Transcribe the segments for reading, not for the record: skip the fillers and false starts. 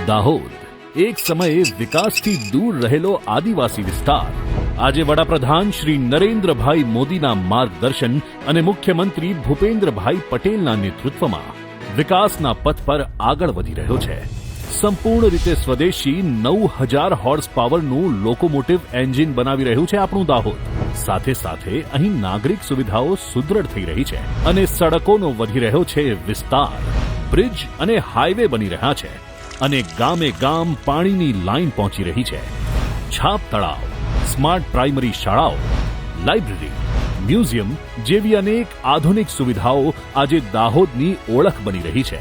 દાહોદ એક સમયે વિકાસથી દૂર રહેલો આદિવાસી વિસ્તાર આજે વડાપ્રધાન શ્રી નરેન્દ્રભાઈ મોદીના માર્ગદર્શન અને મુખ્યમંત્રી ભૂપેન્દ્રભાઈ પટેલના નેતૃત્વમાં વિકાસના પથ પર આગળ વધી રહ્યો છે. સંપૂર્ણ રીતે સ્વદેશી 9000 હોર્સ પાવરનું લોકોમોટિવ એન્જિન બનાવી રહ્યું છે આપણું દાહોદ. સાથે સાથે અહીં નાગરિક સુવિધાઓ સુદૃઢ થઈ રહી છે અને સડકોનો વધી રહ્યો છે વિસ્તાર. બ્રિજ અને હાઈવે બની રહ્યા છે અને ગામે ગામ પાણીની લાઈન પહોંચી રહી છે. છાપ તળાવ, સ્માર્ટ પ્રાઇમરી શાળાઓ, લાઇબ્રેરી, મ્યુઝિયમ જેવી અનેક આધુનિક સુવિધાઓ આજે દાહોદની ઓળખ બની રહી છે.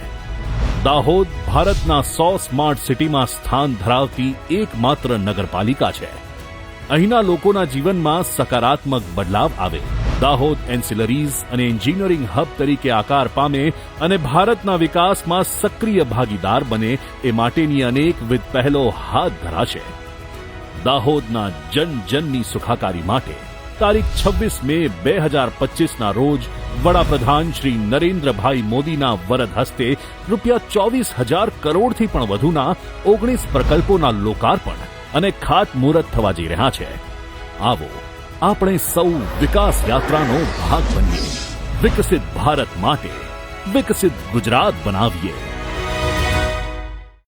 દાહોદ ભારતના 100 સ્માર્ટ સિટીમાં સ્થાન ધરાવતી એકમાત્ર નગરપાલિકા છે. અહીંના લોકોના જીવનમાં સકારાત્મક બદલાવ આવે, દાહોદ એન્સિલરીઝ અને એન્જિનિયરિંગ હબ તરીકે આકાર પામે અને ભારતના વિકાસમાં સક્રિય ભાગીદાર બને એ માટેની અનેકવિધ પહેલો હાથ ધરાશે. દાહોદના જન જનની સુખાકારી માટે તારીખ 26 મે 2025ના રોજ વડાપ્રધાન શ્રી નરેન્દ્રભાઈ મોદીના વરદ હસ્તે ₹24,000 કરોડથી પણ વધુના 19 પ્રકલ્પોના લોકાર્પણ અને ખાતમુહૂર્ત થવા જઈ રહ્યા છે. આવો આપણે સૌ વિકાસ યાત્રાનો ભાગ બનીએ. વિકસિત ભારત માટે વિકસિત ગુજરાત બનાવીએ.